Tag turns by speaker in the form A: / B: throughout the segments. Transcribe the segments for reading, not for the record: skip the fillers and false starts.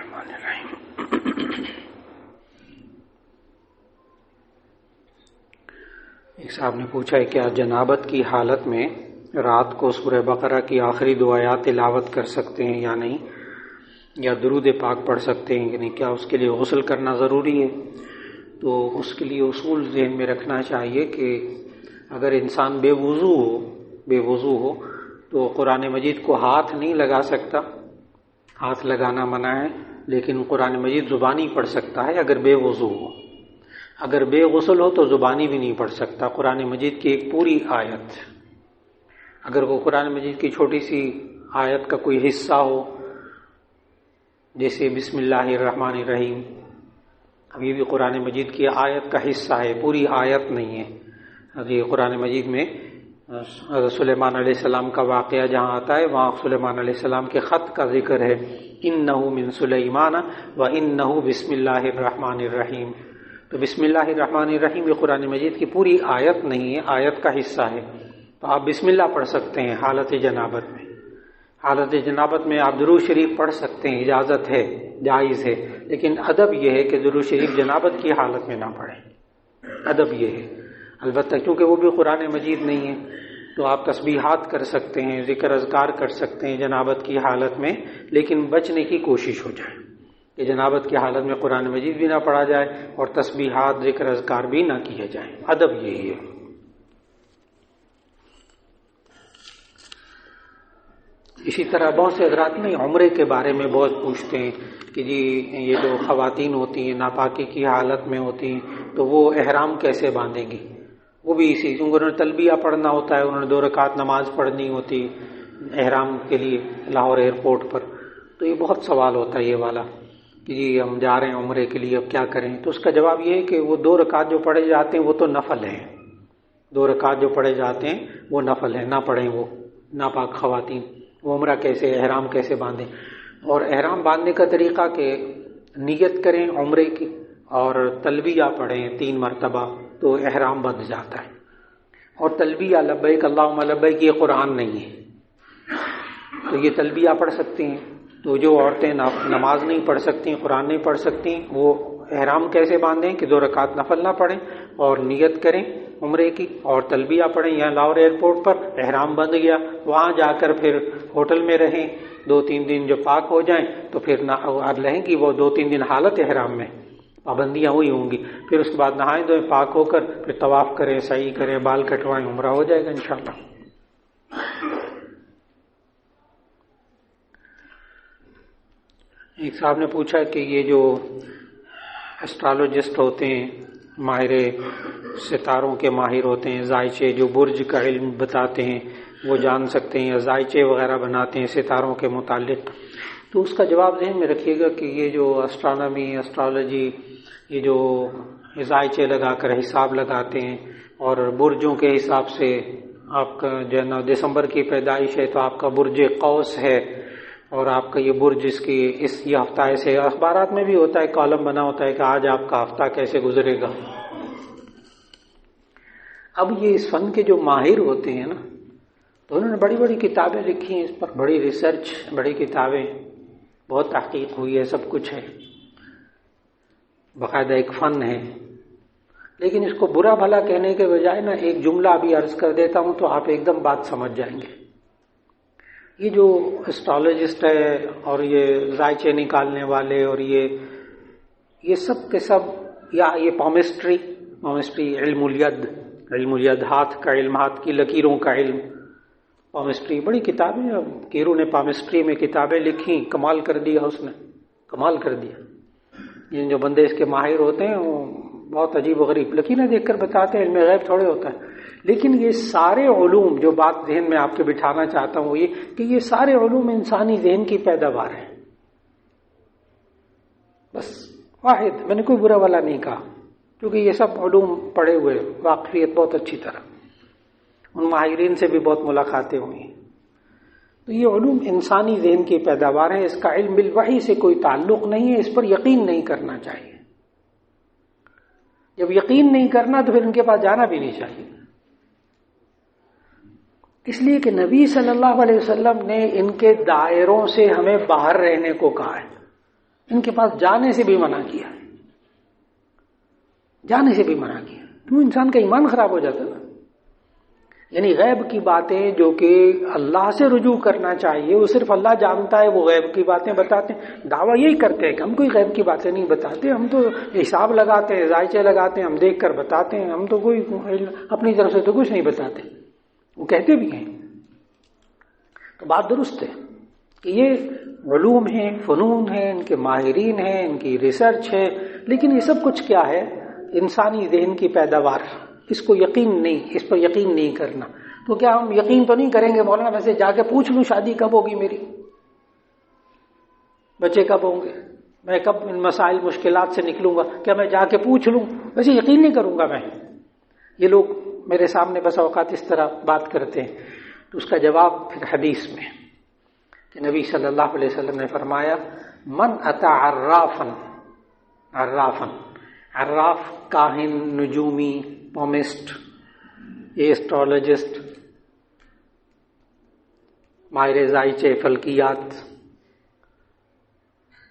A: الرحمن الرحیم۔ ایک صاحب نے پوچھا ہے کیا جنابت کی حالت میں رات کو سورہ بقرہ کی آخری دو آیات تلاوت کر سکتے ہیں یا نہیں، یا درود پاک پڑھ سکتے ہیں کہ نہیں، کیا اس کے لیے غسل کرنا ضروری ہے؟ تو اس کے لیے اصول ذہن میں رکھنا چاہیے کہ اگر انسان بے وضو ہو تو قرآن مجید کو ہاتھ نہیں لگا سکتا، ہاتھ لگانا منع ہے، لیکن قرآن مجید زبانی پڑھ سکتا ہے اگر بے وضو ہو۔ اگر بے غسل ہو تو زبانی بھی نہیں پڑھ سکتا قرآن مجید کی ایک پوری آیت۔ اگر وہ قرآن مجید کی چھوٹی سی آیت کا کوئی حصہ ہو، جیسے بسم اللہ الرحمن الرحیم، اب یہ بھی قرآن مجید کی آیت کا حصہ ہے، پوری آیت نہیں ہے۔ یہ قرآن مجید میں سلیمان علیہ السلام کا واقعہ جہاں آتا ہے وہاں سلیمان علیہ السلام کے خط کا ذکر ہے، انہ من سلیمان و انہ بسم اللہ الرحمن الرحیم۔ تو بسم اللہ الرحمن الرحیم یہ قرآن مجید کی پوری آیت نہیں ہے، آیت کا حصہ ہے۔ تو آپ بسم اللہ پڑھ سکتے ہیں حالت جنابت میں۔ حالت جنابت میں آپ درود شریف پڑھ سکتے ہیں، اجازت ہے، جائز ہے، لیکن ادب یہ ہے کہ درود شریف جنابت کی حالت میں نہ پڑھیں، ادب یہ ہے۔ البتہ کیونکہ وہ بھی قرآن مجید نہیں ہے تو آپ تسبیحات کر سکتے ہیں، ذکر اذکار کر سکتے ہیں جنابت کی حالت میں، لیکن بچنے کی کوشش ہو جائے کہ جنابت کی حالت میں قرآن مجید بھی نہ پڑھا جائے اور تسبیحات ذکر اذکار بھی نہ کیے جائیں، ادب یہی ہے۔ اسی طرح بہت سے حضرات میں عمرے کے بارے میں بہت پوچھتے ہیں کہ جی یہ جو خواتین ہوتی ہیں ناپاکی کی حالت میں ہوتی ہیں تو وہ احرام کیسے باندھیں گی؟ وہ بھی اسی کیونکہ انہوں نے تلبیہ پڑھنا ہوتا ہے، انہوں نے 2 رکعت نماز پڑھنی ہوتی احرام کے لیے لاہور ایئرپورٹ پر، تو یہ بہت سوال ہوتا ہے یہ والا کہ جی ہم جا رہے ہیں عمرے کے لیے اب کیا کریں؟ تو اس کا جواب یہ ہے کہ وہ 2 رکعت جو پڑھے جاتے ہیں وہ تو نفل ہیں، 2 رکعت جو پڑھے جاتے ہیں وہ نفل ہیں، نہ پڑھیں وہ ناپاک خواتین۔ وہ عمرہ کیسے، احرام کیسے باندھیں؟ اور احرام باندھنے کا طریقہ کہ نیت کریں عمرے کی اور تلبیہ پڑھیں 3 مرتبہ تو احرام بندھ جاتا ہے۔ اور تلبیہ لبیک اللہم لبیک یہ قرآن نہیں ہے، تو یہ تلبیہ پڑھ سکتی ہیں۔ تو جو عورتیں نماز نہیں پڑھ سکتی، قرآن نہیں پڑھ سکتی، وہ احرام کیسے باندھیں کہ 2 رکعت نفل نہ پڑھیں اور نیت کریں عمرے کی اور تلبیہ پڑھیں۔ یہاں لاہور ایئرپورٹ پر احرام بندھ گیا، وہاں جا کر پھر ہوٹل میں رہیں 2-3 دن، جو پاک ہو جائیں تو پھر رہیں گی وہ 2-3 دن حالت احرام میں، پابندیاں ہوئی ہوں گی، پھر اس کے بعد نہائیں دھوئیں پاک ہو کر پھر طواف کریں، سعی کریں، بال کٹوائیں، عمرہ ہو جائے گا انشاءاللہ۔ ایک صاحب نے پوچھا کہ یہ جو اسٹرالوجسٹ ہوتے ہیں، ماہر ستاروں کے ماہر ہوتے ہیں، زائچے جو برج کا علم بتاتے ہیں وہ جان سکتے ہیں، یا زائچے وغیرہ بناتے ہیں ستاروں کے متعلق، تو اس کا جواب ذہن میں رکھیے گا کہ یہ جو اسٹرانومی، اسٹرالوجی، یہ جو زائچے لگا کر حساب لگاتے ہیں اور برجوں کے حساب سے آپ کا جو ہے نا دسمبر کی پیدائش ہے تو آپ کا برج قوس ہے اور آپ کا یہ برج یہ ہفتہ ایسے، اخبارات میں بھی ہوتا ہے، کالم بنا ہوتا ہے کہ آج آپ کا ہفتہ کیسے گزرے گا۔ اب یہ اس فن کے جو ماہر ہوتے ہیں نا تو انہوں نے بڑی بڑی کتابیں لکھی ہیں اس پر، بڑی ریسرچ، بڑی کتابیں، بہت تحقیق ہوئی ہے، سب کچھ ہے، باقاعدہ ایک فن ہے۔ لیکن اس کو برا بھلا کہنے کے بجائے نا ایک جملہ ابھی عرض کر دیتا ہوں تو آپ ایک دم بات سمجھ جائیں گے۔ یہ جو اسٹرالوجسٹ ہے اور یہ زائچے نکالنے والے اور یہ سب کے سب، یا یہ پامسٹری علم الید، ہاتھ کا علم، ہاتھ کی لکیروں کا علم، پامسٹری، بڑی کتابیں، اب کیرو نے پامسٹری میں کتابیں لکھی، کمال کر دیا، اس نے کمال کر دیا۔ یہ جو بندے اس کے ماہر ہوتے ہیں وہ بہت عجیب و غریب لکیریں دیکھ کر بتاتے ہیں، علم غیب تھوڑے ہوتا ہے۔ لیکن یہ سارے علوم، جو بات ذہن میں آپ کے بٹھانا چاہتا ہوں وہ یہ کہ یہ سارے علوم انسانی ذہن کی پیداوار ہیں، بس واحد، میں نے کوئی برا والا نہیں کہا، کیونکہ یہ سب علوم پڑھے ہوئے، واقفیت بہت اچھی طرح، ان ماہرین سے بھی بہت ملاقاتیں ہوئی ہیں۔ تو یہ علوم انسانی ذہن کی پیداوار ہیں، اس کا علم بالوحی سے کوئی تعلق نہیں ہے، اس پر یقین نہیں کرنا چاہیے۔ جب یقین نہیں کرنا تو پھر ان کے پاس جانا بھی نہیں چاہیے، اس لیے کہ نبی صلی اللہ علیہ وسلم نے ان کے دائروں سے ہمیں باہر رہنے کو کہا ہے۔ ان کے پاس جانے سے بھی منع کیا، جانے سے بھی منع کیا، تو انسان کا ایمان خراب ہو جاتا نا۔ یعنی غیب کی باتیں جو کہ اللہ سے رجوع کرنا چاہیے وہ صرف اللہ جانتا ہے، وہ غیب کی باتیں بتاتے ہیں، دعویٰ یہی کرتے ہیں کہ ہم کوئی غیب کی باتیں نہیں بتاتے، ہم تو حساب لگاتے ہیں، ذائچے لگاتے ہیں، ہم دیکھ کر بتاتے ہیں، ہم تو کوئی اپنی طرف سے تو کچھ نہیں بتاتے، وہ کہتے بھی ہیں۔ تو بات درست ہے کہ یہ علوم ہیں، فنون ہیں، ان کے ماہرین ہیں، ان کی ریسرچ ہے، لیکن یہ سب کچھ کیا ہے؟ انسانی ذہن کی پیداوار، اس کو یقین نہیں، اس پر یقین نہیں کرنا۔ تو کیا ہم یقین تو نہیں کریں گے مولانا ویسے جا کے پوچھ لوں شادی کب ہوگی میری، بچے کب ہوں گے، میں کب ان مسائل مشکلات سے نکلوں گا، کیا میں جا کے پوچھ لوں؟ ویسے یقین نہیں کروں گا میں۔ یہ لوگ میرے سامنے بس اوقات اس طرح بات کرتے ہیں، تو اس کا جواب پھر حدیث میں کہ نبی صلی اللہ علیہ وسلم نے فرمایا من اتی عرافا، عراف کاہن، نجومی، پومسٹ، ایسٹرولوجسٹ، ماہر ذائچے، فلکیات۔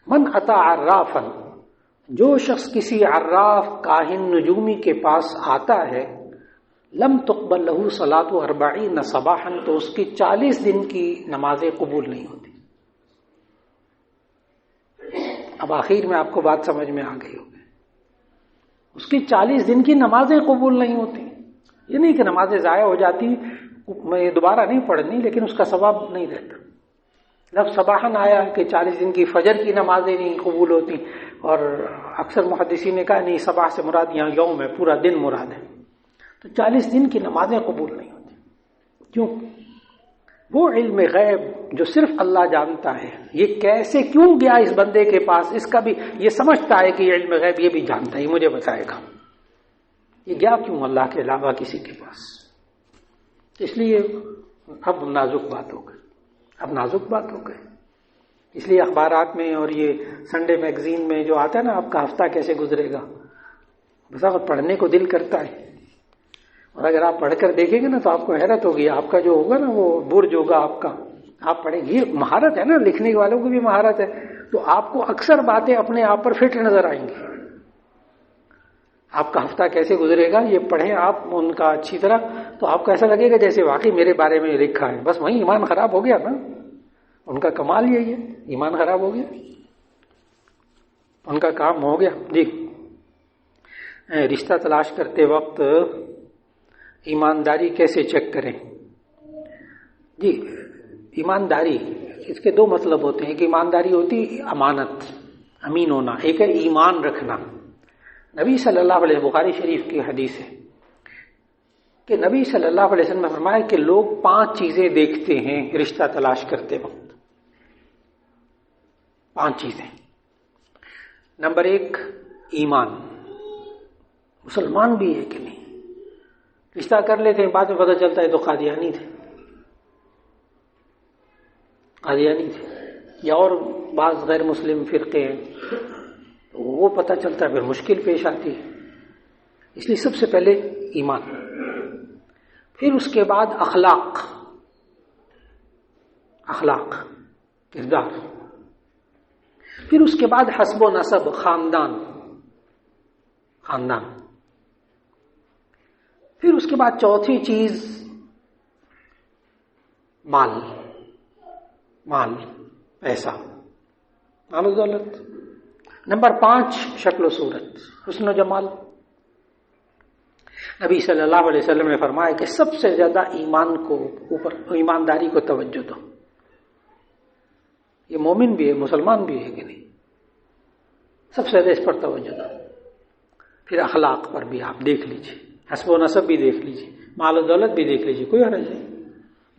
A: من اتی عرافا، جو شخص کسی عراف، کاہن، نجومی کے پاس آتا ہے، لم تقبل له صلاۃ 40 صباحا، تو اس کی 40 دن کی نمازیں قبول نہیں ہوتی۔ اب آخر میں آپ کو بات سمجھ میں آ گئی ہوگی، اس کی 40 دن کی نمازیں قبول نہیں ہوتی۔ یہ نہیں کہ نمازیں ضائع ہو جاتی، میں دوبارہ نہیں پڑھنی، لیکن اس کا ثواب نہیں رہتا۔ لفظ صباحن آیا کہ 40 دن کی فجر کی نمازیں نہیں قبول ہوتی، اور اکثر محدثین نے کہا نہیں، صباح سے مراد یہاں یوم ہے، پورا دن مراد ہے۔ تو 40 دن کی نمازیں قبول نہیں ہوتی۔ کیوں؟ وہ علم غیب جو صرف اللہ جانتا ہے، یہ کیسے کیوں گیا اس بندے کے پاس، اس کا بھی یہ سمجھتا ہے کہ یہ علم غیب یہ بھی جانتا ہے، یہ مجھے بتائے گا، یہ گیا کیوں اللہ کے علاوہ کسی کے پاس؟ اس لیے اب نازک بات ہو گئی، اس لیے اخبارات میں اور یہ سنڈے میگزین میں جو آتا ہے نا، آپ کا ہفتہ کیسے گزرے گا، بس پڑھنے کو دل کرتا ہے، اور اگر آپ پڑھ کر دیکھیں گے نا تو آپ کو حیرت ہوگی، آپ کا جو ہوگا نا وہ برج ہوگا آپ کا، آپ پڑھیں گے، یہ مہارت ہے نا، لکھنے والوں کو بھی مہارت ہے، تو آپ کو اکثر باتیں اپنے آپ پر فٹ نظر آئیں گی۔ آپ کا ہفتہ کیسے گزرے گا یہ پڑھیں آپ ان کا اچھی طرح، تو آپ کو ایسا لگے گا جیسے واقعی میرے بارے میں لکھا ہے، بس وہیں ایمان خراب ہو گیا نا، ان کا کمال یہی ہے، ایمان خراب ہو گیا، ان کا کام ہو گیا۔ جی، رشتہ تلاش کرتے وقت ایمانداری کیسے چیک کریں؟ جی، ایمانداری اس کے دو مطلب ہوتے ہیں، کہ ایمانداری ہوتی امانت، امین ہونا، ایک ہے ایمان رکھنا۔ نبی صلی اللہ علیہ وسلم، بخاری شریف کی حدیث ہے کہ نبی صلی اللہ علیہ وسلم نے فرمایا کہ لوگ 5 چیزیں دیکھتے ہیں رشتہ تلاش کرتے وقت، 5 چیزیں۔ نمبر 1، ایمان، مسلمان بھی ہے کہ نہیں، رشتہ کر لیتے ہیں بعد میں پتہ چلتا ہے تو قادیانی تھے، یا اور بعض غیر مسلم فرقے ہیں، وہ پتہ چلتا ہے پھر مشکل پیش آتی ہے۔ اس لیے سب سے پہلے ایمان، پھر اس کے بعد اخلاق، کردار، پھر اس کے بعد حسب و نسب، خاندان، پھر اس کے بعد چوتھی چیز مال، پیسہ، مال و دولت۔ نمبر 5، شکل و صورت، حسن و جمال۔ نبی صلی اللہ علیہ وسلم نے فرمایا کہ سب سے زیادہ ایمانداری کو توجہ دو۔ یہ مومن بھی ہے، مسلمان بھی ہے کہ نہیں، سب سے زیادہ اس پر توجہ دو۔ پھر اخلاق پر بھی آپ دیکھ لیجئے، حسب و نسب بھی دیکھ لیجئے، مال و دولت بھی دیکھ لیجئے، کوئی حرج نہیں،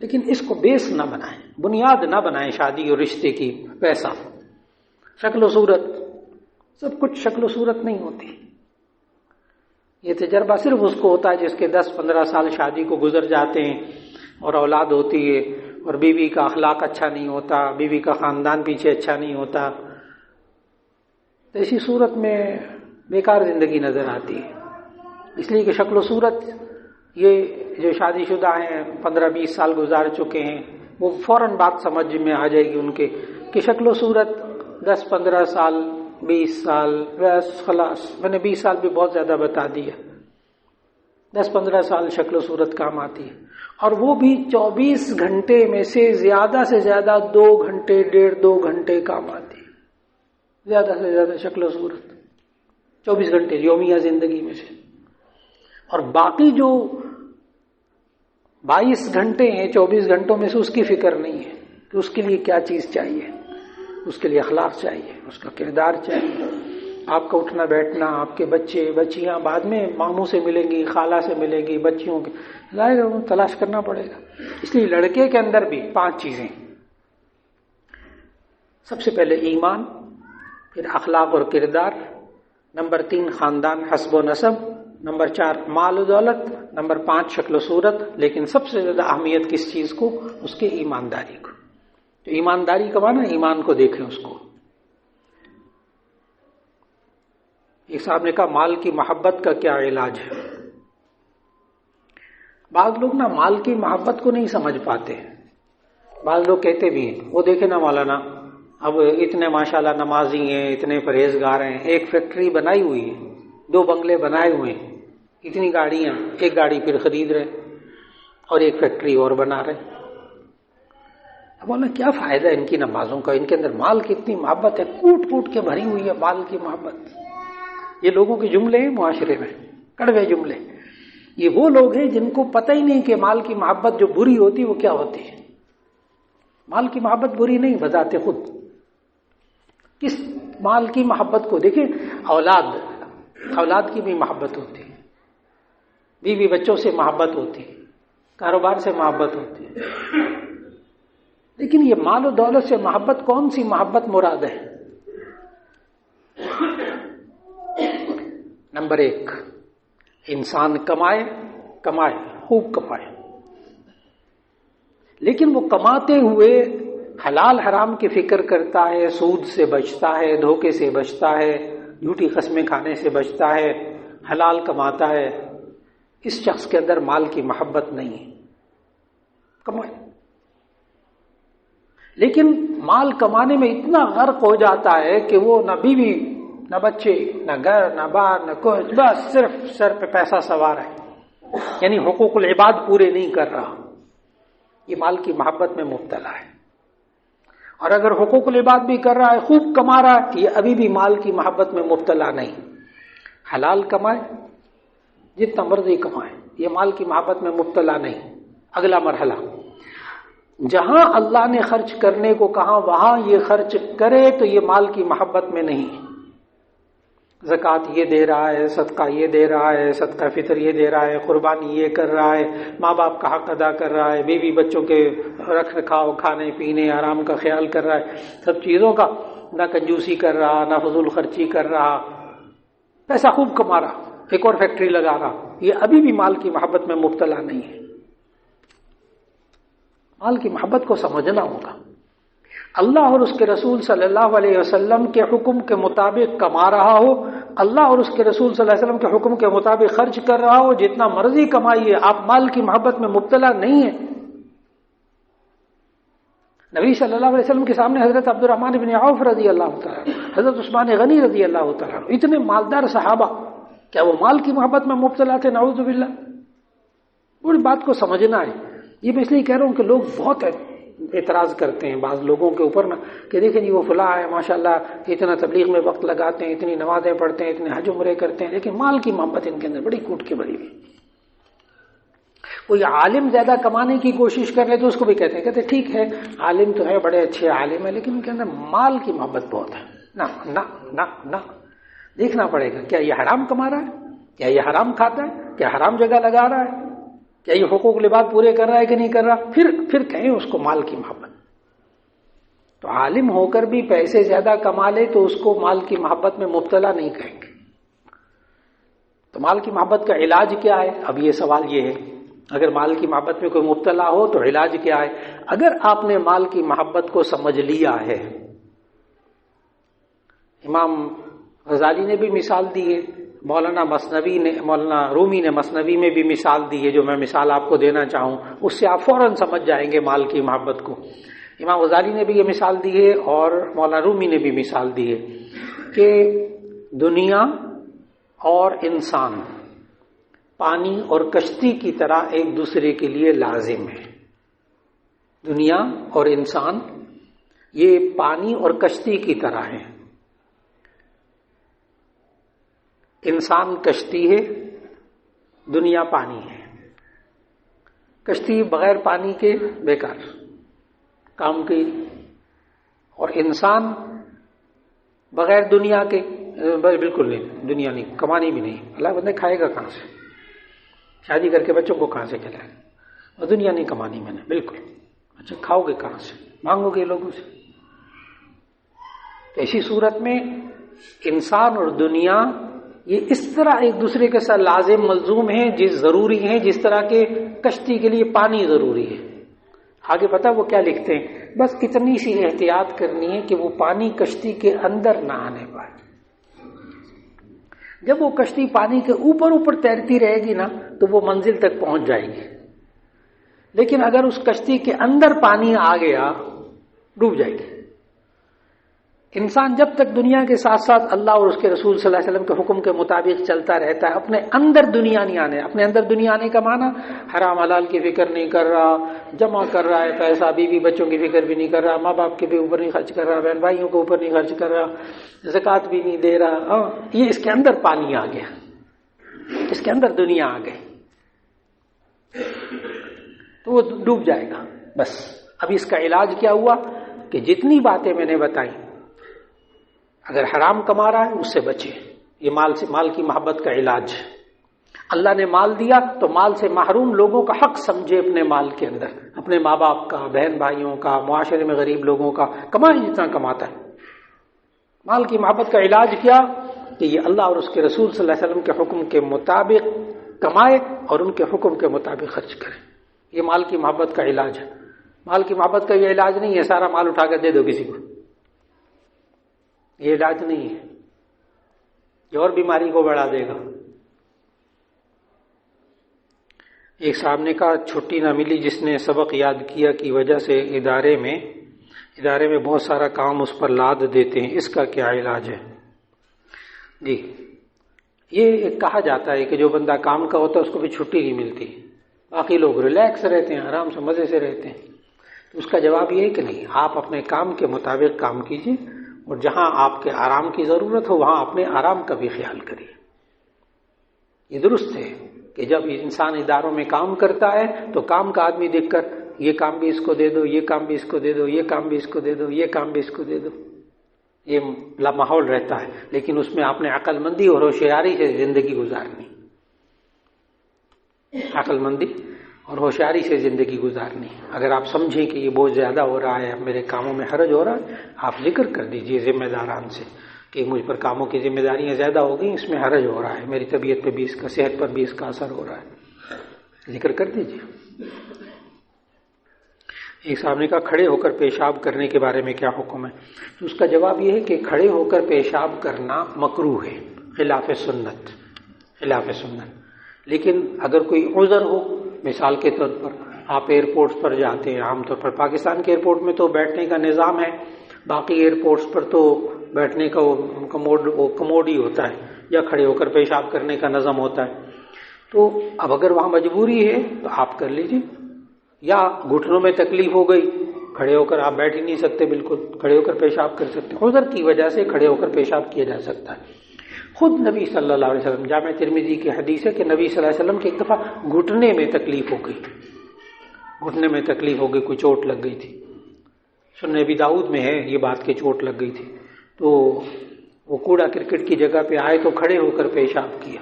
A: لیکن اس کو بیس نہ بنائیں، بنیاد نہ بنائیں شادی اور رشتے کی، پیسہ، شکل و صورت، سب کچھ شکل و صورت نہیں ہوتی۔ یہ تجربہ صرف اس کو ہوتا ہے جس کے 10-15 سال شادی کو گزر جاتے ہیں اور اولاد ہوتی ہے، اور بیوی کا اخلاق اچھا نہیں ہوتا، بیوی کا خاندان پیچھے اچھا نہیں ہوتا، تو اسی صورت میں بیکار زندگی نظر آتی ہے۔ اس لیے کہ شکل و صورت، یہ جو شادی شدہ ہیں 15-20 سال گزار چکے ہیں، وہ فوراً بات سمجھ میں آ جائے گی ان کے کہ شکل و صورت 10-15 سال 20 سال بس خلاص، میں نے 20 سال بھی بہت زیادہ بتا دیا، 10-15 سال شکل و صورت کام آتی ہے، اور وہ بھی 24 گھنٹے میں سے زیادہ 2 گھنٹے 1.5-2 گھنٹے کام آتی ہے، زیادہ سے زیادہ شکل و صورت 24 گھنٹے یومیہ زندگی میں سے، اور باقی جو 22 گھنٹے ہیں 24 گھنٹوں میں سے اس کی فکر نہیں ہے کہ اس کے لیے کیا چیز چاہیے، اس کے لیے اخلاق چاہیے، اس کا کردار چاہیے، آپ کا اٹھنا بیٹھنا، آپ کے بچے بچیاں بعد میں ماموں سے ملیں گی، خالہ سے ملیں گی، بچیوں کے ظاہر ہے تلاش کرنا پڑے گا۔ اس لیے لڑکے کے اندر بھی 5 چیزیں، سب سے پہلے ایمان، پھر اخلاق اور کردار، نمبر 3 خاندان حسب و نسب، نمبر 4 مال و دولت، نمبر 5 شکل و صورت، لیکن سب سے زیادہ اہمیت کس چیز کو؟ اس کے ایمانداری کو۔ تو ایمانداری کا معنی ایمان کو دیکھیں اس کو۔ ایک صاحب نے کہا مال کی محبت کا کیا علاج ہے؟ بعض لوگ نا مال کی محبت کو نہیں سمجھ پاتے، بعض لوگ کہتے بھی ہیں وہ دیکھیں نا مولانا اب اتنے ماشاءاللہ نمازی ہیں، اتنے پرہیزگار ہیں، ایک فیکٹری بنائی ہوئی ہے، 2 بنگلے بنائے ہوئے ہیں، اتنی گاڑیاں، ایک گاڑی پھر خرید رہے اور ایک فیکٹری اور بنا رہے۔ اب بولنا کیا فائدہ ان کی نمازوں کا، ان کے اندر مال کی اتنی محبت ہے، کوٹ کوٹ کے بھری ہوئی ہے مال کی محبت۔ یہ لوگوں کے جملے ہیں معاشرے میں، کڑوے جملے۔ یہ وہ لوگ ہیں جن کو پتہ ہی نہیں کہ مال کی محبت جو بری ہوتی وہ کیا ہوتی ہے۔ مال کی محبت بری نہیں بذات خود، کس مال کی محبت کو دیکھیں، اولاد کی بھی محبت ہوتی ہے، بیوی بچوں سے محبت ہوتی ہے، کاروبار سے محبت ہوتی ہے، لیکن یہ مال و دولت سے محبت کون سی محبت مراد ہے؟ نمبر 1 انسان کمائے خوب کمائے، لیکن وہ کماتے ہوئے حلال حرام کی فکر کرتا ہے، سود سے بچتا ہے، دھوکے سے بچتا ہے، جھوٹی قسمیں کھانے سے بچتا ہے، حلال کماتا ہے، اس شخص کے اندر مال کی محبت نہیں ہے۔ کمائے، لیکن مال کمانے میں اتنا غرق ہو جاتا ہے کہ وہ نہ بیوی نہ بچے نہ گھر نہ بار نہ کچھ، بس صرف سر پہ پیسہ سوار ہے، یعنی حقوق العباد پورے نہیں کر رہا، یہ مال کی محبت میں مبتلا ہے۔ اور اگر حقوق العباد بھی کر رہا ہے، خوب کما رہا ہے، یہ ابھی بھی مال کی محبت میں مبتلا نہیں۔ حلال کمائے، جتنا مرضی کمائے، یہ مال کی محبت میں مبتلا نہیں۔ اگلا مرحلہ، جہاں اللہ نے خرچ کرنے کو کہا وہاں یہ خرچ کرے تو یہ مال کی محبت میں نہیں۔ زکوٰۃ یہ دے رہا ہے، صدقہ یہ دے رہا ہے، صدقہ فطر یہ دے رہا ہے، قربانی یہ کر رہا ہے، ماں باپ کا حق ادا کر رہا ہے، بیوی بچوں کے رکھ رکھاؤ، کھانے پینے آرام کا خیال کر رہا ہے، سب چیزوں کا، نہ کنجوسی کر رہا نہ فضول خرچی کر رہا، پیسہ خوب کما رہا، ایک اور فیکٹری لگا رہا، یہ ابھی بھی مال کی محبت میں مبتلا نہیں ہے۔ مال کی محبت کو سمجھنا ہوگا۔ اللہ اور اس کے رسول صلی اللہ علیہ وسلم کے حکم کے مطابق کما رہا ہو، اللہ اور اس کے رسول صلی اللہ علیہ وسلم کے حکم کے مطابق خرچ کر رہا ہو، جتنا مرضی کمائیے، آپ مال کی محبت میں مبتلا نہیں ہیں۔ نبی صلی اللہ علیہ وسلم کے سامنے حضرت عبد الرحمن بن عوف رضی اللہ تعالیٰ عنہ، حضرت عثمان غنی رضی اللہ تعالیٰ عنہ، اتنے مالدار صحابہ، کیا وہ مال کی محبت میں مبتلا تھے؟ نعوذ باللہ۔ پوری بات کو سمجھنا ہے۔ یہ میں اس لیے کہہ رہا ہوں کہ لوگ بہت اعتراض کرتے ہیں بعض لوگوں کے اوپر نا، کہ دیکھیں جی وہ فلاں ہے ماشاءاللہ اتنا تبلیغ میں وقت لگاتے ہیں، اتنی نمازیں پڑھتے ہیں، اتنے حج عمرے کرتے ہیں، لیکن مال کی محبت ان کے اندر بڑی کوٹ کے بھری ہوئی۔ کوئی عالم زیادہ کمانے کی کوشش کر لے تو اس کو بھی کہتے ہیں ٹھیک ہے عالم تو ہے، بڑے اچھے عالم ہے، لیکن ان کے اندر مال کی محبت بہت ہے۔ نہ نہ نہ نہ، دیکھنا پڑے گا کیا یہ حرام کما رہا ہے، کیا یہ حرام کھاتا ہے، کیا حرام جگہ لگا رہا ہے، کیا یہ حقوق العباد پورے کر رہا ہے کہ نہیں کر رہا، پھر کہیں اس کو مال کی محبت۔ تو عالم ہو کر بھی پیسے زیادہ کما لے تو اس کو مال کی محبت میں مبتلا نہیں کہیں گے۔ تو مال کی محبت کا علاج کیا ہے؟ اب یہ سوال یہ ہے، اگر مال کی محبت میں کوئی مبتلا ہو تو علاج کیا ہے؟ اگر آپ نے مال کی محبت کو سمجھ لیا ہے، امام غزالی نے بھی مثال دی ہے، مولانا رومی نے مثنوی میں بھی مثال دی ہے، جو میں مثال آپ کو دینا چاہوں اس سے آپ فوراً سمجھ جائیں گے مال کی محبت کو۔ امام غزالی نے بھی یہ مثال دی ہے اور مولانا رومی نے بھی مثال دی ہے کہ دنیا اور انسان پانی اور کشتی کی طرح ایک دوسرے کے لیے لازم ہے. دنیا اور انسان یہ پانی اور کشتی کی طرح ہے. انسان کشتی ہے، دنیا پانی ہے. کشتی بغیر پانی کے بیکار کام کی، اور انسان بغیر دنیا کے بالکل نہیں، دنیا نہیں، کمانی بھی نہیں. اللہ بندے کھائے گا کہاں سے؟ شادی کر کے بچوں کو کہاں سے کھلائے گا؟ اور دنیا نہیں کمانی میں نے بالکل. اچھا کھاؤ گے کہاں سے؟ مانگو گے لوگوں سے. تو اسی صورت میں انسان اور دنیا یہ اس طرح ایک دوسرے کے ساتھ لازم ملزوم ہیں، ضروری ہیں، جس طرح کہ کشتی کے لیے پانی ضروری ہے. آگے پتہ وہ کیا لکھتے ہیں؟ بس اتنی سی احتیاط کرنی ہے کہ وہ پانی کشتی کے اندر نہ آنے پائے. جب وہ کشتی پانی کے اوپر تیرتی رہے گی نا تو وہ منزل تک پہنچ جائے گی. لیکن اگر اس کشتی کے اندر پانی آ گیا ڈوب جائے گی. انسان جب تک دنیا کے ساتھ ساتھ اللہ اور اس کے رسول صلی اللہ علیہ وسلم کے حکم کے مطابق چلتا رہتا ہے، اپنے اندر دنیا نہیں آنے. اپنے اندر دنیا آنے کا معنی حرام حلال کی فکر نہیں کر رہا، جمع کر رہا ہے پیسہ، بیوی بچوں کی فکر بھی نہیں کر رہا، ماں باپ کے بھی اوپر نہیں خرچ کر رہا، بہن بھائیوں کے اوپر نہیں خرچ کر رہا، زکوٰۃ بھی نہیں دے رہا. یہ اس کے اندر پانی آ گیا، اس کے اندر دنیا آ گئی تو وہ ڈوب جائے گا. بس اب اس کا علاج کیا ہوا کہ جتنی باتیں میں نے بتائی، اگر حرام کما رہا ہے اس سے بچے. یہ مال کی محبت کا علاج. اللہ نے مال دیا تو مال سے محروم لوگوں کا حق سمجھے اپنے مال کے اندر، اپنے ماں باپ کا، بہن بھائیوں کا، معاشرے میں غریب لوگوں کا. کمائے جتنا کماتا ہے. مال کی محبت کا علاج کیا کہ یہ اللہ اور اس کے رسول صلی اللہ علیہ وسلم کے حکم کے مطابق کمائے اور ان کے حکم کے مطابق خرچ کرے. یہ مال کی محبت کا علاج ہے. مال کی محبت کا یہ علاج نہیں ہے سارا مال اٹھا کر دے دو کسی کو. یہ علاج نہیں ہے، یہ اور بیماری کو بڑھا دے گا. ایک صاحب نے کہا چھٹی نہ ملی، جس نے سبق یاد کیا کی وجہ سے ادارے میں بہت سارا کام اس پر لاد دیتے ہیں، اس کا کیا علاج ہے؟ جی یہ کہا جاتا ہے کہ جو بندہ کام کا ہوتا ہے اس کو بھی چھٹی نہیں ملتی، باقی لوگ ریلیکس رہتے ہیں، آرام سے مزے سے رہتے ہیں. تو اس کا جواب یہ ہے کہ نہیں، آپ اپنے کام کے مطابق کام کیجیے اور جہاں آپ کے آرام کی ضرورت ہو وہاں اپنے آرام کا بھی خیال کریے. یہ درست ہے کہ جب انسان اداروں میں کام کرتا ہے تو کام کا آدمی دیکھ کر یہ کام بھی اس کو دے دو، یہ کام بھی اس کو دے دو، یہ کام بھی اس کو دے دو، یہ کام بھی اس کو دے دو، یہ ماحول رہتا ہے. لیکن اس میں آپ نے عقل مندی اور ہوشیاری سے زندگی گزارنی، عقل مندی اور ہوشیاری سے زندگی گزارنی. اگر آپ سمجھیں کہ یہ بہت زیادہ ہو رہا ہے، میرے کاموں میں حرج ہو رہا ہے، آپ ذکر کر دیجئے ذمہ داران سے کہ مجھ پر کاموں کی ذمہ داریاں زیادہ ہو گئی، اس میں حرج ہو رہا ہے، میری طبیعت پہ بھی اس کا، صحت پر بھی اس کا اثر ہو رہا ہے، ذکر کر دیجئے. ایک صاحب نے کہا کھڑے ہو کر پیشاب کرنے کے بارے میں کیا حکم ہے؟ تو اس کا جواب یہ ہے کہ کھڑے ہو کر پیشاب کرنا مکروہ ہے، خلاف سنت. لیکن اگر کوئی عذر ہو، مثال کے طور پر آپ ایئرپورٹس پر جاتے ہیں، عام طور پر پاکستان کے ایئرپورٹ میں تو بیٹھنے کا نظام ہے، باقی ایئرپورٹس پر تو بیٹھنے کا وہ کموڈ ہی ہوتا ہے یا کھڑے ہو کر پیشاب کرنے کا نظم ہوتا ہے. تو اب اگر وہاں مجبوری ہے تو آپ کر لیجیے، یا گھٹنوں میں تکلیف ہو گئی، کھڑے ہو کر آپ بیٹھ ہی نہیں سکتے، بالکل کھڑے ہو کر پیشاب کر سکتے، عذر کی وجہ سے کھڑے ہو کر پیشاب کیا جا سکتا ہے. خود نبی صلی اللہ علیہ وسلم، جامع ترمذی کی حدیث ہے کہ نبی صلی اللہ علیہ وسلم کی ایک دفعہ گھٹنے میں تکلیف ہو گئی، کوئی چوٹ لگ گئی تھی. سنن ابی داؤد میں ہے یہ بات کہ چوٹ لگ گئی تھی، تو وہ کوڑا کرکٹ کی جگہ پہ آئے تو کھڑے ہو کر پیشاب کیا،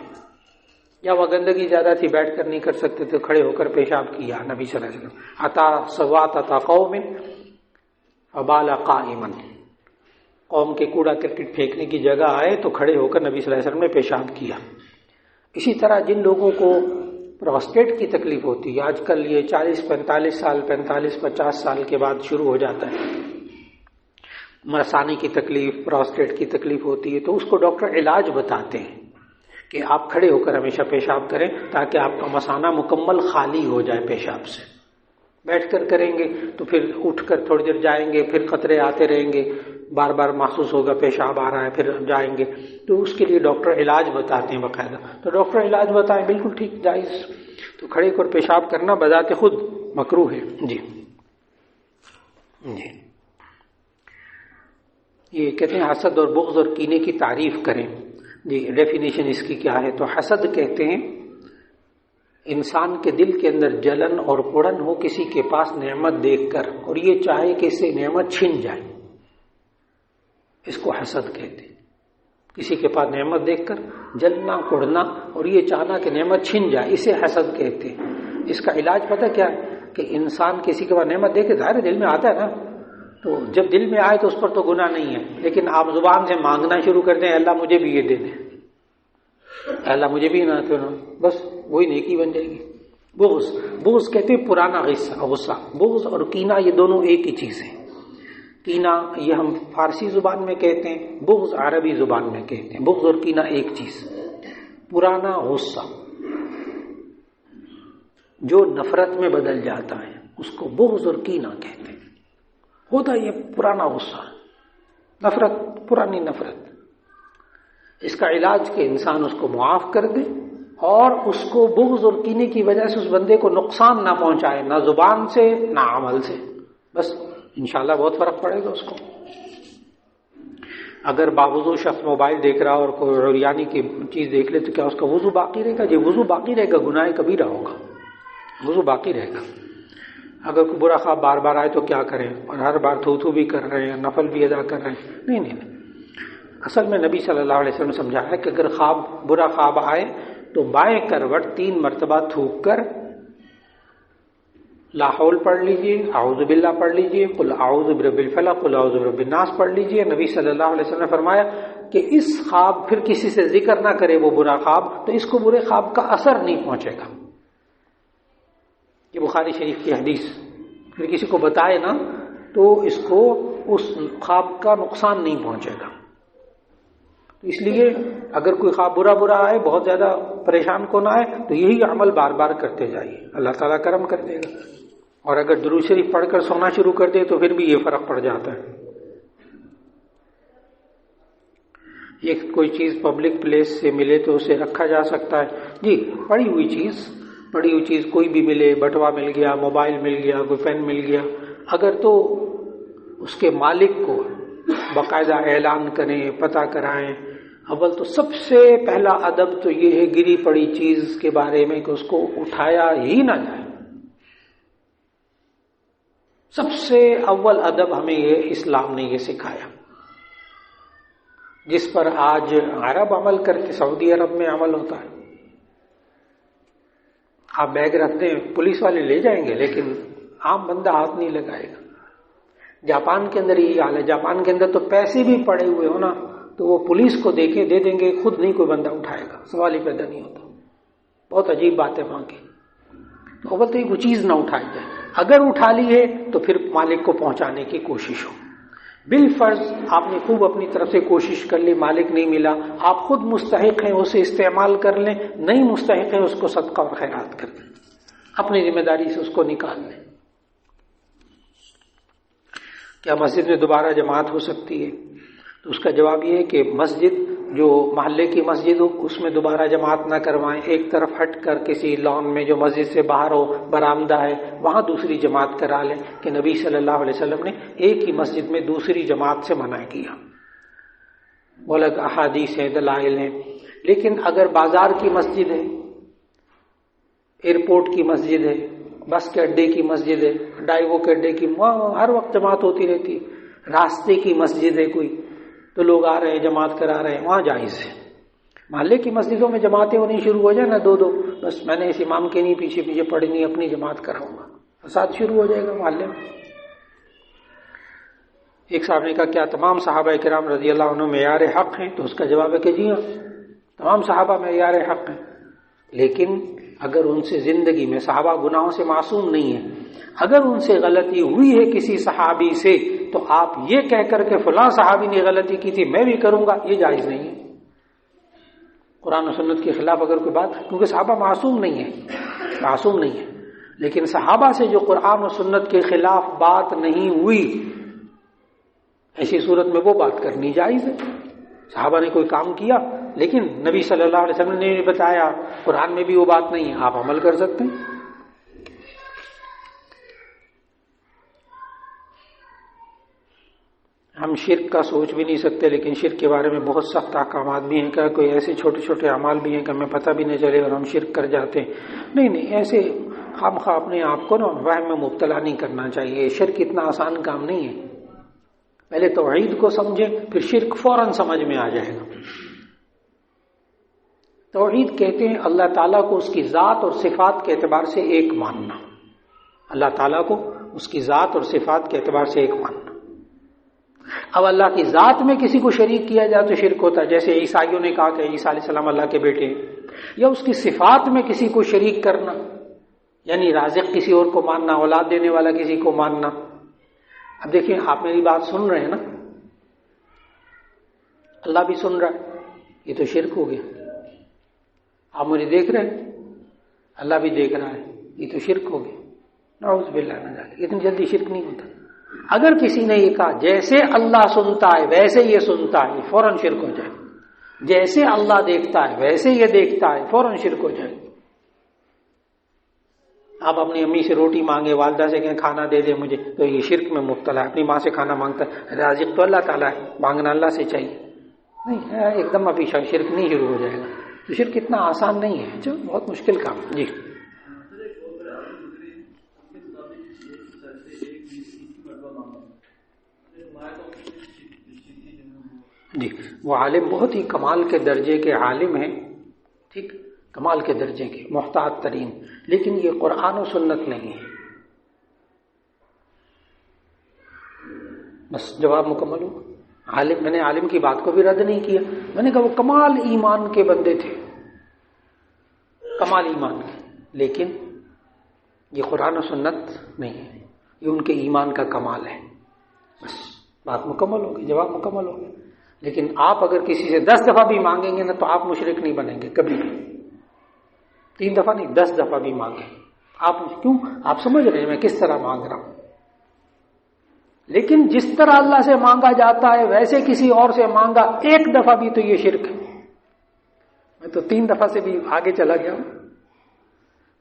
A: یا وہ گندگی زیادہ تھی بیٹھ کر نہیں کر سکتے تو کھڑے ہو کر پیشاب کیا. نبی صلی اللہ علیہ وسلم عطا سوات عطا قوم فبال قائما، قوم کے کوڑا کرکٹ پھینکنے کی جگہ آئے تو کھڑے ہو کر نبی صلی اللہ علیہ وسلم نے پیشاب کیا. اسی طرح جن لوگوں کو پروسٹیٹ کی تکلیف ہوتی ہے، آج کل یہ 40-45 سال کے بعد شروع ہو جاتا ہے، مثانے کی تکلیف، پروسٹیٹ کی تکلیف ہوتی ہے، تو اس کو ڈاکٹر علاج بتاتے ہیں کہ آپ کھڑے ہو کر ہمیشہ پیشاب کریں تاکہ آپ کا مثانہ مکمل خالی ہو جائے پیشاب سے. بیٹھ کر کریں گے تو پھر اٹھ کر تھوڑی دیر جائیں گے، پھر قطرے آتے رہیں گے، بار بار محسوس ہوگا پیشاب آ رہا ہے، پھر جائیں گے، تو اس کے لیے ڈاکٹر علاج بتاتے ہیں باقاعدہ. تو ڈاکٹر علاج بتائیں بالکل ٹھیک، جائز. تو کھڑے کر پیشاب کرنا بذات خود مکروہ ہے. جی جی. یہ کہتے ہیں حسد اور بغض اور کینے کی تعریف کریں. جی ڈیفینیشن اس کی کیا ہے؟ تو حسد کہتے ہیں انسان کے دل کے اندر جلن اور اڑن ہو کسی کے پاس نعمت دیکھ کر، اور یہ چاہے کہ اس سے نعمت چھن جائے، اس کو حسد کہتے ہیں. کسی کے پاس نعمت دیکھ کر جلنا اڑنا اور یہ چاہنا کہ نعمت چھن جائے، اسے حسد کہتے ہیں. اس کا علاج پتہ کیا ہے؟ کہ انسان کسی کے پاس نعمت دیکھے، ظاہر دل میں آتا ہے نا، تو جب دل میں آئے تو اس پر تو گناہ نہیں ہے، لیکن آپ زبان سے مانگنا شروع کر دیں اللہ مجھے بھی یہ دے دیں، اللہ مجھے بھی نہ تو بس وہی نیکی بن جائے گی. بغض کہتے ہیں پرانا غصہ. بغض اور کینہ یہ دونوں ایک ہی چیز ہے. کینہ یہ ہم فارسی زبان میں کہتے ہیں، بغض عربی زبان میں کہتے ہیں. بغض اور کینہ ایک چیز. پرانا غصہ جو نفرت میں بدل جاتا ہے اس کو بغض اور کینہ کہتے ہیں. ہوتا یہ پرانا غصہ، نفرت، پرانی نفرت. اس کا علاج کہ انسان اس کو معاف کر دے اور اس کو بغض اور کینے کی وجہ سے اس بندے کو نقصان نہ پہنچائے، نہ زبان سے نہ عمل سے. بس انشاءاللہ بہت فرق پڑے گا اس کو. اگر باوضو شخص موبائل دیکھ رہا اور کوئی عریانی کی چیز دیکھ لے تو کیا اس کا وضو باقی رہے گا؟ جی وضو باقی رہے گا، گناہ کبیرہ ہوگا، وضو باقی رہے گا. اگر کوئی برا خواب بار بار آئے تو کیا کریں؟ اور ہر بار تھو بھی کر رہے ہیں، نفل بھی ادا کر رہے ہیں؟ نہیں. اصل میں نبی صلی اللہ علیہ وسلم نے سمجھا ہے کہ اگر برا خواب آئے تو بائیں کروٹ 3 مرتبہ تھوک کر لا حول پڑھ لیجئے، اعوذ باللہ پڑھ لیجئے، قل اعوذ برب الفلق، قل اعوذ برب الناس پڑھ لیجئے. نبی صلی اللہ علیہ وسلم نے فرمایا کہ اس خواب پھر کسی سے ذکر نہ کرے وہ برا خواب، تو اس کو برے خواب کا اثر نہیں پہنچے گا. یہ بخاری شریف کی حدیث. پھر کسی کو بتائے نا تو اس کو اس خواب کا نقصان نہیں پہنچے گا. اس لیے اگر کوئی خواب برا آئے، بہت زیادہ پریشان کو نہ آئے، تو یہی عمل بار بار کرتے جائیے، اللہ تعالیٰ کرم کر دے گا. اور اگر درود شریف پڑھ کر سونا شروع کر دے تو پھر بھی یہ فرق پڑ جاتا ہے. یہ کوئی چیز پبلک پلیس سے ملے تو اسے رکھا جا سکتا ہے. جی پڑی ہوئی چیز کوئی بھی ملے، بٹوا مل گیا، موبائل مل گیا، کوئی پین مل گیا، اگر تو اس کے مالک کو باقاعدہ اعلان کریں، پتہ کرائیں. اول تو سب سے پہلا ادب تو یہ ہے گری پڑی چیز کے بارے میں کہ اس کو اٹھایا ہی نہ جائے. سب سے اول ادب ہمیں یہ اسلام نے یہ سکھایا، جس پر آج عرب عمل کرتے، سعودی عرب میں عمل ہوتا ہے. آپ بیگ رکھ دیں، پولیس والے لے جائیں گے لیکن عام بندہ ہاتھ نہیں لگائے گا. جاپان کے اندر یہی حال ہے. جاپان کے اندر تو پیسے بھی پڑے ہوئے ہو نا تو وہ پولیس کو دے دیں گے، خود نہیں کوئی بندہ اٹھائے گا، سوال ہی پیدا نہیں ہوتا. بہت عجیب بات ہے وہاں کی. تو اول تو یہ وہ چیز نہ اٹھائی جائے، اگر اٹھا لی ہے تو پھر مالک کو پہنچانے کی کوشش ہو. بالفرض آپ نے خوب اپنی طرف سے کوشش کر لی، مالک نہیں ملا، آپ خود مستحق ہیں اسے استعمال کر لیں، نہیں مستحق ہیں اس کو صدقہ اور خیرات کر دیں، اپنی ذمہ داری سے اس کو نکال لیں. کیا مسجد میں دوبارہ جماعت ہو سکتی ہے؟ تو اس کا جواب یہ ہے کہ مسجد جو محلے کی مسجد ہو اس میں دوبارہ جماعت نہ کروائیں. ایک طرف ہٹ کر کسی لان میں جو مسجد سے باہر ہو، برآمدہ ہے، وہاں دوسری جماعت کرا لیں. کہ نبی صلی اللہ علیہ وسلم نے ایک ہی مسجد میں دوسری جماعت سے منع کیا. وہ الگ احادیث ہیں، دلائل ہیں. لیکن اگر بازار کی مسجد ہے، ایئرپورٹ کی مسجد ہے، بس کے اڈے کی مسجد ہے، ڈائیو کے اڈے کی، وہاں ہر وقت جماعت ہوتی رہتی ہے. راستے کی مسجد ہے کوئی تو لوگ آ رہے ہیں جماعت کرا رہے ہیں، وہاں جائز ہے. محلے کی مسجدوں میں جماعتیں ہونی شروع ہو جائیں نا، دو بس میں نے اس امام کے نہیں پیچھے پڑھنی، اپنی جماعت کراؤں گا، فساد شروع ہو جائے گا محلے میں. ایک صاحب نے کہا کیا تمام صحابہ کرام رضی اللہ عنہ معیار حق ہیں؟ تو اس کا جواب ہے کہ جی ہاں، تمام صحابہ معیار حق ہیں. لیکن اگر ان سے زندگی میں، صحابہ گناہوں سے معصوم نہیں ہیں، اگر ان سے غلطی ہوئی ہے کسی صحابی سے تو آپ یہ کہہ کر کہ فلاں صحابی نے غلطی کی تھی میں بھی کروں گا، یہ جائز نہیں ہے. قرآن و سنت کے خلاف اگر کوئی بات، کیونکہ صحابہ معصوم نہیں ہے. لیکن صحابہ سے جو قرآن و سنت کے خلاف بات نہیں ہوئی، ایسی صورت میں وہ بات کرنی جائز ہے۔ صحابہ نے کوئی کام کیا لیکن نبی صلی اللہ علیہ وسلم نے بتایا، قرآن میں بھی وہ بات نہیں ہے، آپ عمل کر سکتے ہیں۔ ہم شرک کا سوچ بھی نہیں سکتے، لیکن شرک کے بارے میں بہت سخت احکامات بھی ہیں، کہ کوئی ایسے چھوٹے چھوٹے اعمال بھی ہیں کہ ہمیں پتہ بھی نہیں چلے اور ہم شرک کر جاتے ہیں۔ نہیں، ایسے خام خواہ اپنے آپ کو نا وہم میں مبتلا نہیں کرنا چاہیے۔ شرک اتنا آسان کام نہیں ہے، پہلے توحید کو سمجھیں پھر شرک فوراً سمجھ میں آ جائے گا۔ توحید کہتے ہیں اللہ تعالیٰ کو اس کی ذات اور صفات کے اعتبار سے ایک ماننا، اللہ تعالیٰ کو اس کی ذات اور صفات کے اعتبار سے ایک ماننا۔ اب اللہ کی ذات میں کسی کو شریک کیا جائے تو شرک ہوتا ہے، جیسے عیسائیوں نے کہا کہ عیسیٰ علیہ السلام اللہ کے بیٹے ہیں، یا اس کی صفات میں کسی کو شریک کرنا، یعنی رازق کسی اور کو ماننا، اولاد دینے والا کسی کو ماننا۔ اب دیکھیں، آپ میری بات سن رہے ہیں نا، اللہ بھی سن رہا ہے، یہ تو شرک ہو گیا۔ آپ مجھے دیکھ رہے ہیں، اللہ بھی دیکھ رہا ہے، یہ تو شرک ہو گیا۔ نعوذ باللہ من ذالک، اتنی جلدی شرک نہیں ہوتا۔ اگر کسی نے یہ کہا جیسے اللہ سنتا ہے ویسے یہ سنتا ہے، فوراً شرک ہو جائے۔ جیسے اللہ دیکھتا ہے ویسے یہ دیکھتا ہے، فوراً شرک ہو جائے۔ آپ اپنی امی سے روٹی مانگے، والدہ سے کہیں کھانا دے دے مجھے، تو یہ شرک میں مبتلا ہے۔ اپنی ماں سے کھانا مانگتا ہے، رازق تو اللہ تعالیٰ ہے، مانگنا اللہ سے چاہیے۔ نہیں، ایک دم ابھی شرک نہیں شروع ہو جائے گا۔ تو شرک اتنا آسان نہیں ہے، جو بہت مشکل کام ہے۔ جی جی، وہ عالم بہت ہی کمال کے درجے کے عالم ہیں، ٹھیک، کمال کے درجے کے، محتاط ترین، لیکن یہ قرآن و سنت نہیں ہے۔ بس جواب مکمل ہو۔ عالم، میں نے عالم کی بات کو بھی رد نہیں کیا، میں نے کہا وہ کمال ایمان کے بندے تھے، کمال ایمان کے، لیکن یہ قرآن و سنت نہیں ہے، یہ ان کے ایمان کا کمال ہے۔ بس بات مکمل ہوگی، جواب مکمل ہوگا۔ لیکن آپ اگر کسی سے 10 دفعہ بھی مانگیں گے نا تو آپ مشرک نہیں بنیں گے کبھی بھی، 3 دفعہ نہیں، 10 دفعہ بھی مانگیں آپ۔ کیوں؟ آپ سمجھ رہے ہیں میں کس طرح مانگ رہا ہوں۔ لیکن جس طرح اللہ سے مانگا جاتا ہے ویسے کسی اور سے مانگا 1 دفعہ بھی تو یہ شرک ہے۔ میں تو 3 دفعہ سے بھی آگے چلا گیا ہوں۔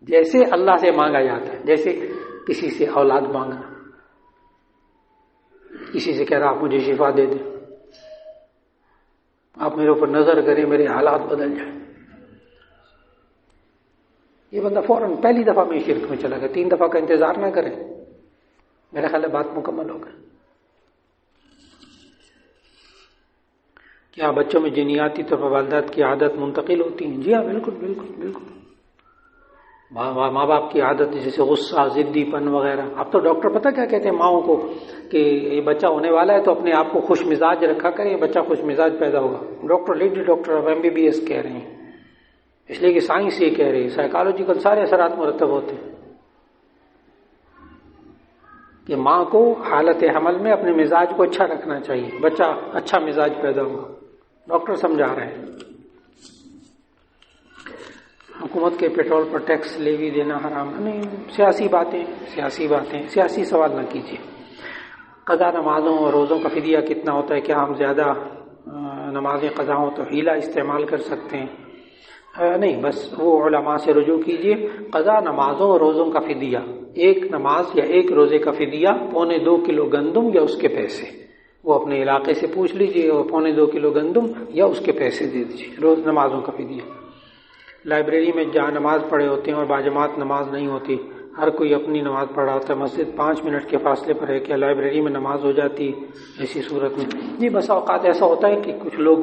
A: جیسے اللہ سے مانگا جاتا ہے، جیسے کسی سے اولاد مانگنا، کسی سے کہہ رہا آپ مجھے شفا دے دیں، آپ میرے اوپر نظر کریں میرے حالات بدل جائیں، یہ بندہ فوراً پہلی دفعہ میں شرک میں چلا گیا۔ 3 دفعہ کا انتظار نہ کریں، میرا خیال ہے بات مکمل ہو گئی۔ کیا بچوں میں جنیاتی طور پر والدات کی عادت منتقل ہوتی ہیں؟ جی ہاں، بالکل بالکل بالکل۔ ماں باپ کی عادت جیسے غصہ، ضدی پن وغیرہ۔ اب تو ڈاکٹر پتہ کیا کہتے ہیں ماؤں کو کہ یہ بچہ ہونے والا ہے تو اپنے آپ کو خوش مزاج رکھا کریں، بچہ خوش مزاج پیدا ہوگا۔ ڈاکٹر، لیڈی ڈاکٹر اب MBBS کہہ رہے ہیں، اس لیے کہ سائنس یہ کہہ رہی ہے، سائیکالوجیکل سارے اثرات مرتب ہوتے ہیں کہ ماں کو حالت حمل میں اپنے مزاج کو اچھا رکھنا چاہیے، بچہ اچھا مزاج پیدا ہوگا۔ ڈاکٹر سمجھا رہے ہیں۔ حکومت کے پیٹرول پر ٹیکس لیوی دینا حرام نہیں، سیاسی باتیں، سیاسی سوال نہ کیجیے۔ قضا نمازوں اور روزوں کا فدیہ کتنا ہوتا ہے؟ کیا ہم زیادہ نمازیں قضا ہوں تو حیلہ استعمال کر سکتے ہیں؟ نہیں، بس وہ علماء سے رجوع کیجیے۔ قضا نمازوں اور روزوں کا فدیہ، 1 نماز یا 1 روزے کا فدیہ 2.25 کلو گندم یا اس کے پیسے، وہ اپنے علاقے سے پوچھ لیجیے، اور 2.25 کلو گندم یا اس کے پیسے دے دیجیے، روز نمازوں کا فدیہ۔ لائبریری میں جہاں نماز پڑھے ہوتے ہیں اور باجماعت نماز نہیں ہوتی، ہر کوئی اپنی نماز پڑھ رہا ہوتا ہے، مسجد 5 منٹ کے فاصلے پر ہے، کیا لائبریری میں نماز ہو جاتی ایسی صورت میں؟ جی، بس اوقات ایسا ہوتا ہے کہ کچھ لوگ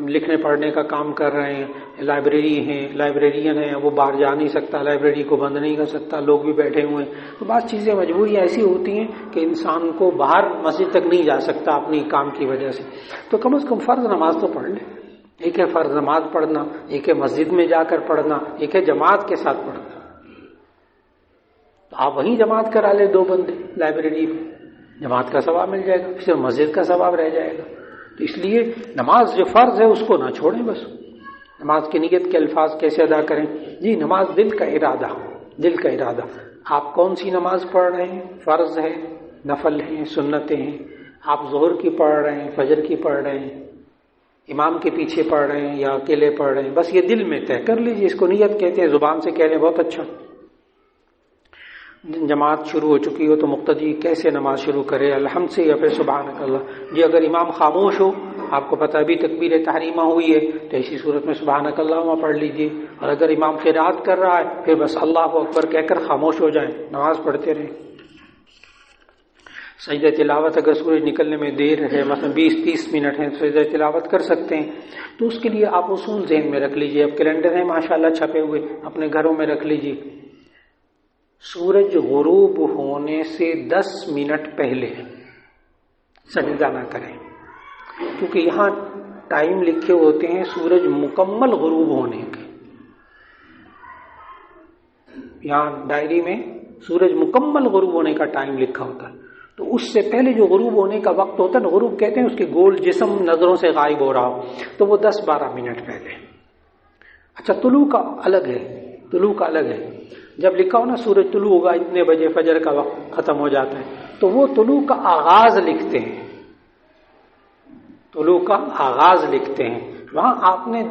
A: لکھنے پڑھنے کا کام کر رہے ہیں، لائبریرین ہیں، وہ باہر جا نہیں سکتا، لائبریری کو بند نہیں کر سکتا، لوگ بھی بیٹھے ہوئے ہیں، تو بعض چیزیں مجبوریاں ایسی ہوتی ہیں کہ انسان کو باہر مسجد تک نہیں جا سکتا اپنی کام کی وجہ سے، تو کم از کم فرض نماز تو پڑھ لے۔ ایک ہے فرض نماز پڑھنا، ایک ہے مسجد میں جا کر پڑھنا، ایک ہے جماعت کے ساتھ پڑھنا۔ تو آپ وہیں جماعت کرا لیں 2 بندے لائبریری میں، جماعت کا ثواب مل جائے گا، صرف مسجد کا ثواب رہ جائے گا۔ تو اس لیے نماز جو فرض ہے اس کو نہ چھوڑیں۔ بس نماز کی نیت کے الفاظ کیسے ادا کریں؟ جی، نماز دل کا ارادہ، دل کا ارادہ. آپ کون سی نماز پڑھ رہے ہیں؟ فرض ہے، نفل ہیں، سنتیں ہیں. آپ ظہر کی پڑھ رہے ہیں، فجر کی پڑھ رہے ہیں، امام کے پیچھے پڑھ رہے ہیں یا اکیلے پڑھ رہے ہیں، بس یہ دل میں طے کر لیجیے. اس کو نیت کہتے ہیں. زبان سے کہہ لیں بہت اچھا. جماعت شروع ہو چکی ہو تو مقتدی کیسے نماز شروع کرے؟ الحمد سے یا پھر سبحانک اللہ. جی اگر امام خاموش ہو، آپ کو پتہ ابھی تکبیر تحریمہ ہوئی ہے، تو ایسی صورت میں سبحانک اللہ پڑھ لیجیے. اور اگر امام قرات کر رہا ہے پھر بس اللہ اکبر کہہ کر خاموش ہو جائیں، نماز پڑھتے رہیں. سجدہ تلاوت اگر سورج نکلنے میں دیر ہے، مثلا 20-30 منٹ ہے، سجدہ تلاوت کر سکتے ہیں. تو اس کے لیے آپ اصول ذہن میں رکھ لیجیے. اب کیلنڈر ہیں ماشاءاللہ چھپے ہوئے، اپنے گھروں میں رکھ لیجیے. سورج غروب ہونے سے 10 منٹ پہلے سجدہ نہ کریں، کیونکہ یہاں ٹائم لکھے ہوتے ہیں سورج مکمل غروب ہونے کے. یہاں ڈائری میں سورج مکمل غروب ہونے کا ٹائم لکھا ہوتا ہے. تو اس سے پہلے جو غروب ہونے کا وقت ہوتا ہے نا، غروب کہتے ہیں اس کے گول جسم نظروں سے غائب ہو رہا ہو، تو وہ 10-12 منٹ پہلے. اچھا طلوع کا الگ ہے، طلوع کا الگ ہے. جب لکھا ہو نا سورج طلوع ہوگا اتنے بجے، فجر کا وقت ختم ہو جاتا ہے، تو وہ طلوع کا آغاز لکھتے ہیں. طلوع کا آغاز لکھتے ہیں. وہاں آپ نے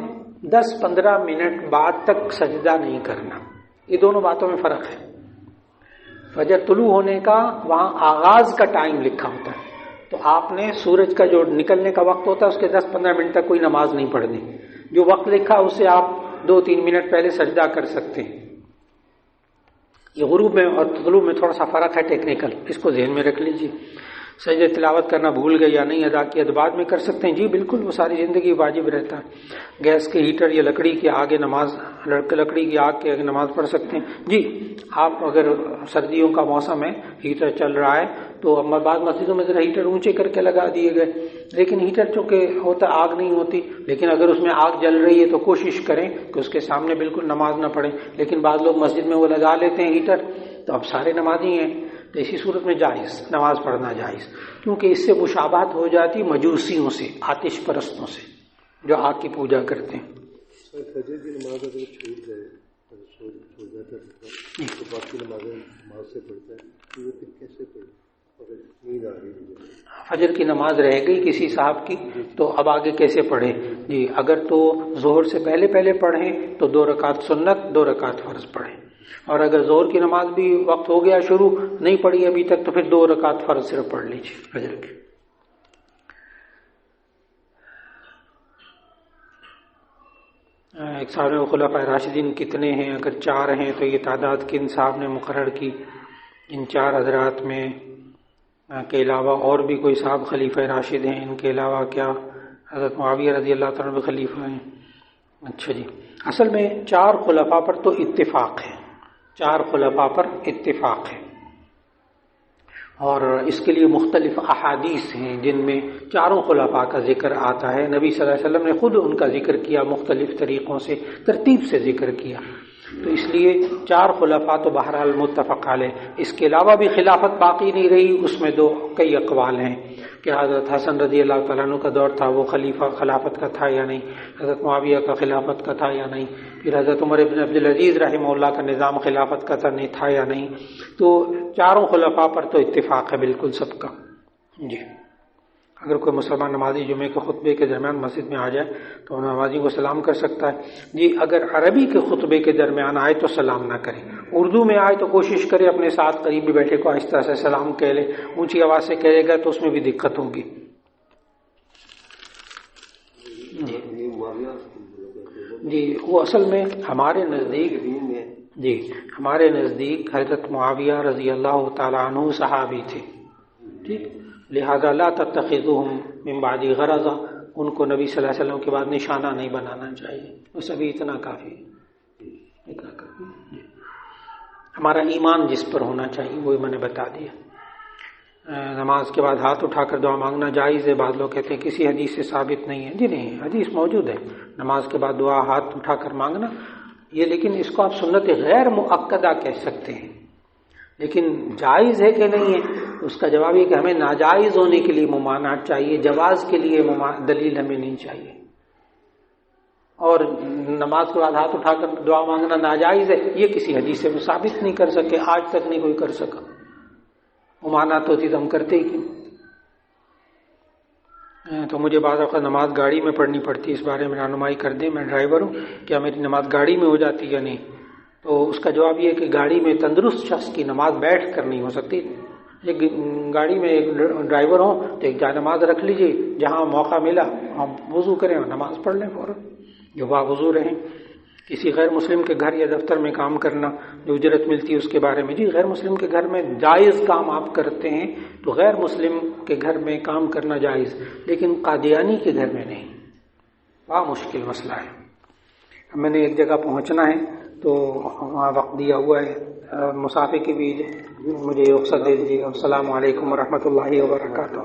A: 10-15 منٹ بعد تک سجدہ نہیں کرنا. یہ دونوں باتوں میں فرق ہے. فجر طلوع ہونے کا وہاں آغاز کا ٹائم لکھا ہوتا ہے، تو آپ نے سورج کا جو نکلنے کا وقت ہوتا ہے اس کے 10-15 منٹ تک کوئی نماز نہیں پڑھنی. جو وقت لکھا اس سے آپ 2-3 منٹ پہلے سجدہ کر سکتے ہیں. یہ غروب میں اور طلوع میں تھوڑا سا فرق ہے ٹیکنیکل، اس کو ذہن میں رکھ لیجیے. سجدہ تلاوت کرنا بھول گئے یا نہیں ادا کیا تو بعد میں کر سکتے ہیں. جی بالکل، وہ ساری زندگی واجب رہتا ہے. گیس کے ہیٹر یا لکڑی کے آگے نماز، لکڑی کی آگ کے آگے نماز پڑھ سکتے ہیں. جی آپ اگر سردیوں کا موسم ہے، ہیٹر چل رہا ہے، تو بعض مسجدوں میں ذرا ہیٹر اونچے کر کے لگا دیے گئے، لیکن ہیٹر چونکہ ہوتا آگ نہیں ہوتی، لیکن اگر اس میں آگ جل رہی ہے تو کوشش کریں کہ اس کے سامنے بالکل نماز نہ پڑھیں. لیکن بعض لوگ مسجد میں وہ لگا لیتے ہیں ہیٹر، تو اب سارے نمازی ہیں، تو اسی صورت میں جائز، نماز پڑھنا جائز. کیونکہ اس سے مشابہت ہو جاتی مجوسیوں سے، آتش پرستوں سے جو آگ کی پوجا کرتے ہیں.
B: فجر کی نماز اگر چھوٹ جائے چھوٹ جاتا ہے تو باقی نماز سے پڑھتا ہے، تو وہ پھر کیسے پڑھے اگر نیند آ رہی ہے؟
A: فجر کی نماز رہ گئی کسی صاحب کی تو اب آگے کیسے پڑھیں؟ جی اگر تو ظہر سے پہلے پڑھیں تو 2 رکعت سنت، 2 رکعت فرض پڑھیں. اور اگر ظہر کی نماز بھی وقت ہو گیا شروع، نہیں پڑھی ابھی تک، تو پھر 2 رکعت فرض صرف پڑھ لیجیے فجر کی. ایک صاحب نے خلفائے راشدین کتنے ہیں؟ اگر 4 ہیں تو یہ تعداد کن صاحب نے مقرر کی؟ ان 4 حضرات میں کے علاوہ اور بھی کوئی صاحب خلیفہ راشد ہیں؟ ان کے علاوہ کیا حضرت معاویہ رضی اللہ تعالیٰ عنہ خلیفہ ہیں؟ اچھا جی، اصل میں 4 خلفاء پر تو اتفاق ہے، 4 خلفاء پر اتفاق ہے. اور اس کے لیے مختلف احادیث ہیں جن میں 4 خلفاء کا ذکر آتا ہے. نبی صلی اللہ علیہ وسلم نے خود ان کا ذکر کیا، مختلف طریقوں سے، ترتیب سے ذکر کیا. تو اس لیے 4 خلفاء تو بہرحال متفق علیہ. اس کے علاوہ بھی خلافت باقی نہیں رہی، اس میں کئی اقوال ہیں کہ حضرت حسن رضی اللہ تعالیٰ عنہ کا دور تھا، وہ خلافت کا تھا یا نہیں، حضرت معاویہ کا خلافت کا تھا یا نہیں، پھر حضرت عمر بن عبدالعزیز رحمہ اللہ کا نظام خلافت کا تھا یا نہیں. تو 4 خلفاء پر تو اتفاق ہے بالکل سب کا. جی اگر کوئی مسلمان نمازی جمعے کے خطبے کے درمیان مسجد میں آ جائے تو نمازی کو سلام کر سکتا ہے. جی اگر عربی کے خطبے کے درمیان آئے تو سلام نہ کرے. اردو میں آئے تو کوشش کرے اپنے ساتھ قریب بھی بیٹھے کو آہستہ سے سلام کہہ لے. اونچی آواز سے کہے گا تو اس میں بھی دقت ہوگی. جی وہ اصل میں ہمارے نزدیک حضرت معاویہ رضی اللہ تعالیٰ عنہ صحابی تھے. ٹھیک، لہذا لا تتخذوہم من بعد غرضا، ان کو نبی صلی اللہ علیہ وسلم کے بعد نشانہ نہیں بنانا چاہیے. بس ابھی اتنا کافی ہے. ہمارا ایمان جس پر ہونا چاہیے وہ میں نے بتا دیا. نماز کے بعد ہاتھ اٹھا کر دعا مانگنا جائز ہے. بعض لوگ کہتے ہیں کسی حدیث سے ثابت نہیں ہے. جی نہیں، حدیث موجود ہے نماز کے بعد دعا ہاتھ اٹھا کر مانگنا یہ، لیکن اس کو آپ سنت غیر مؤکدہ کہہ سکتے ہیں. لیکن جائز ہے کہ نہیں ہے اس کا جواب یہ کہ ہمیں ناجائز ہونے کے لیے ممانعت چاہیے، جواز کے لیے دلیل ہمیں نہیں چاہیے. اور نماز کے بعد ہاتھ اٹھا کر دعا مانگنا ناجائز ہے، یہ کسی حدیث سے وہ ثابت نہیں کر سکے، آج تک نہیں کوئی کر سکا۔ ممانعت ہوتی تو ہم کرتے ہی کیوں؟ تو مجھے بعض اوقات نماز گاڑی میں پڑھنی پڑتی ہے، اس بارے میں رہنمائی کر دیں، میں ڈرائیور ہوں، کیا میری نماز گاڑی میں ہو جاتی ہے یا نہیں؟ تو اس کا جواب یہ ہے کہ گاڑی میں تندرست شخص کی نماز بیٹھ کر نہیں ہو سکتی۔ ایک گاڑی میں ایک ڈرائیور ہوں تو ایک جائے نماز رکھ لیجئے، جہاں موقع ملا ہم وضو کریں اور نماز پڑھ لیں فوراً، جو باوضو رہیں۔ کسی غیر مسلم کے گھر یا دفتر میں کام کرنا جو اجرت ملتی ہے اس کے بارے میں، جی غیر مسلم کے گھر میں جائز کام آپ کرتے ہیں تو غیر مسلم کے گھر میں کام کرنا جائز، لیکن قادیانی کے گھر میں نہیں، بڑا مشکل مسئلہ ہے۔ میں نے ایک جگہ پہنچنا ہے تو وہاں وقت دیا ہوا ہے، مسافر کی بھی مجھے رخصت دے دیجیے گا۔ السلام علیکم ورحمۃ اللہ وبرکاتہ۔